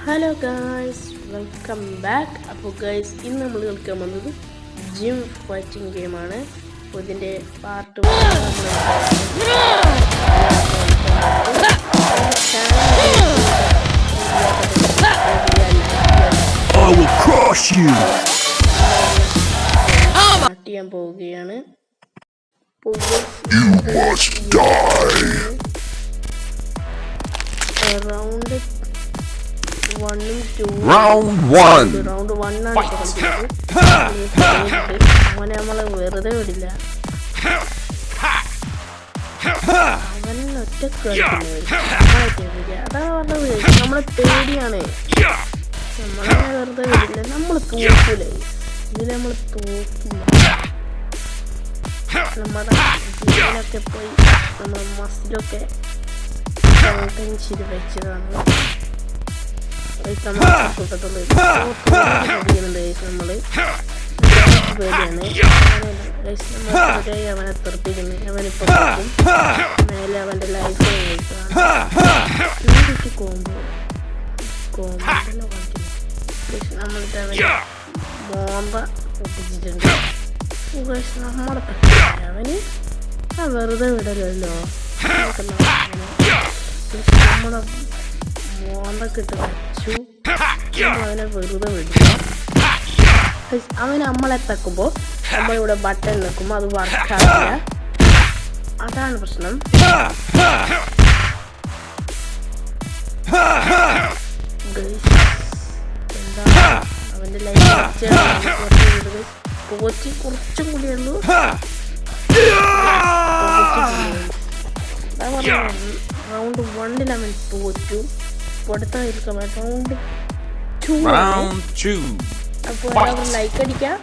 Hello guys, welcome back. അപ്പോൾ guys, ഇന്ന് നമ്മൾ കളിക്കാൻ വന്നത് ജിം ഫൈറ്റിംഗ് ഗെയിമാണ്. അപ്പോൾ ഇതിൻ്റെ പാർട്ട് സ്റ്റാർട്ട് ചെയ്യാൻ പോവുകയാണ്. റൗണ്ട് 1 Round 1 റൗണ്ട് 1 ആണ് അവനെ നമ്മളെ വെറുതെ വിടില്ല. അവൻ ഒറ്റക്ക് കളിക്കുന്നത് അതാ പറഞ്ഞത്, നമ്മളെ പേടിയാണ്. നമ്മളെ വെറുതെ വിടില്ല, നമ്മൾ തോക്കൂലേ, ഇതിൽ നമ്മൾ തോക്കില്ല. നമ്മുടെ ജീവനൊക്കെ പോയി നമ്മൾ മസിലൊക്കെ ശരി വെച്ചതാണ്. അവനെ തെറിപ്പിക്കുന്നു. അവനിപ്പോ മേലെ അവന്റെ ലൈഫ് നമ്മളിട്ട് അവന് മോമ്പ പൊട്ടിച്ചിട്ടുണ്ട്. നമ്മളെ അവന് വെറുതെ വിടലല്ലോ. നമ്മളെ മോന്തൊക്കെ ഇട്ട് വെച്ചു, അവനെ വെറുതെ വിടില്ല. അവന് നമ്മളെ തക്കുമ്പോൾ നമ്മളിവിടെ ബട്ടൺ നിൽക്കുമ്പോൾ അത് വർക്കാവില്ല. അതാണ് പ്രശ്നം. എന്താ അവന്റെ ലൈഫ് പോറ്റി കുറച്ചും കൂടിയുള്ളൂ. റൗണ്ട് 1 അവൻ തോറ്റു. അടുത്തായിരിക്കും റൗണ്ട് 2. അപ്പോൾ എല്ലാവരും ലൈക്ക് അടിക്കാം,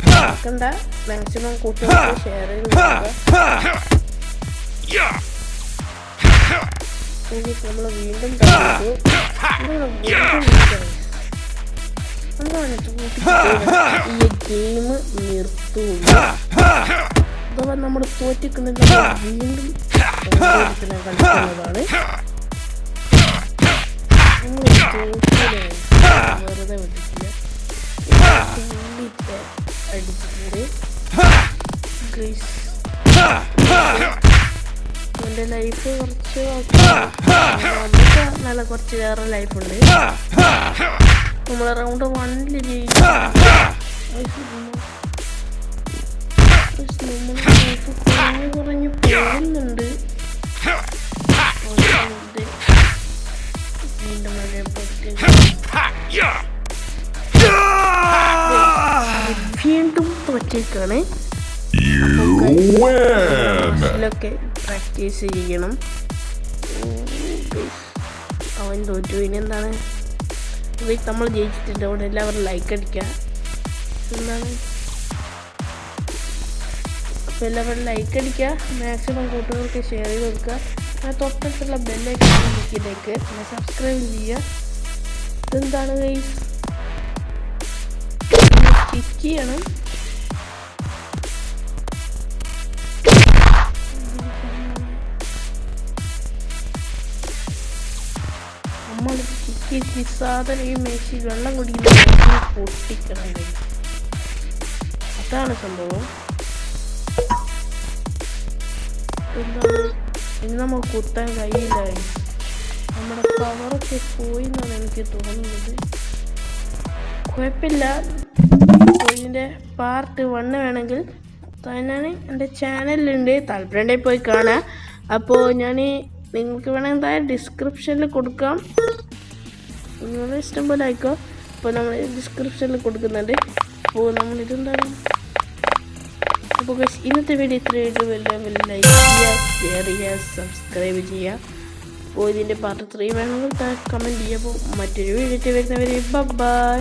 മറക്കണ്ട. മാക്സിമം കൂട്ടുകാർക്ക് ഷെയർ ചെയ്ത് നമ്മൾ വീണ്ടും ഈ ഗെയിം നിർത്തൂല. അഥവാ നമ്മൾ തോറ്റിക്കുന്നെങ്കിൽ വീണ്ടും കളിക്കുന്നതാണ്. വെറുതെ വിട്ടിട്ടില്ല, അടിച്ചിട്ടുണ്ട്. എൻ്റെ ലൈഫ് കുറച്ച് നല്ല കുറച്ച് വേറെ ലൈഫുണ്ട്. നമ്മളെ റൗണ്ട് 1 ജയിച്ചു. കുറഞ്ഞു പോകുന്നുണ്ട്. വീണ്ടും തോറ്റേക്കാണ്. ഇതിലൊക്കെ പ്രാക്ടീസ് ചെയ്യണം. അവൻ തോറ്റു. ഇനി എന്താണ്, നമ്മൾ ജയിച്ചിട്ടുണ്ട്. അവിടെ എല്ലാവരും ലൈക്ക് അടിക്കുക. എന്താണ്, അപ്പോൾ എല്ലാവരും ലൈക്ക് അടിക്കുക, മാക്സിമം കൂട്ടുകാർക്ക് ഷെയർ ചെയ്ത് കൊടുക്കുക. തൊട്ടടുത്തുള്ള ബെല്ലൈക്കൺ ക്ലിക്കിലേക്ക് സബ്സ്ക്രൈബ് ചെയ്യുക. ഇതെന്താണ് ഗൈസ്, ക്ലിക്ക് ചെയ്യണം. നമ്മൾ കിക്കി സാധനം ഈ മേശി വെള്ളം കുടിക്കുന്ന പൊട്ടിക്കണം. അതാണ് സംഭവം. എന്താണ്, ഇന്ന് നമുക്ക് കുത്താൻ കഴിയില്ല. നമ്മുടെ പവറൊക്കെ പോയി എന്നാണ് എനിക്ക് തോന്നുന്നത്. കുഴപ്പമില്ല. ഇതിൻ്റെ പാർട്ട് 1 വേണമെങ്കിൽ ഞാൻ എൻ്റെ ചാനലിലുണ്ട്, താല്പര്യമുണ്ടെങ്കിൽ പോയി കാണാം. അപ്പോൾ ഞാൻ നിങ്ങൾക്ക് വേണമെങ്കിൽ എന്തായാലും ഡിസ്ക്രിപ്ഷനിൽ കൊടുക്കാം. നിങ്ങളുടെ ഇഷ്ടം പോലെ ആയിക്കോ. അപ്പോൾ നമ്മൾ ഡിസ്ക്രിപ്ഷനിൽ കൊടുക്കുന്നുണ്ട്. അപ്പോൾ നമ്മളിതെന്താണ്, അപ്പോൾ ഇന്നത്തെ വീഡിയോ ഇത്രയായിട്ട് വലിയ ലൈക്ക് ചെയ്യുക, ഷെയർ ചെയ്യുക, സബ്സ്ക്രൈബ് ചെയ്യുക. അപ്പോൾ ഇതിൻ്റെ പാർട്ട് 3 വേണമെങ്കിൽ കമൻറ്റ് ചെയ്യുക. അപ്പോൾ മറ്റൊരു വീഡിയോ വരുന്നവരെ ബൈ.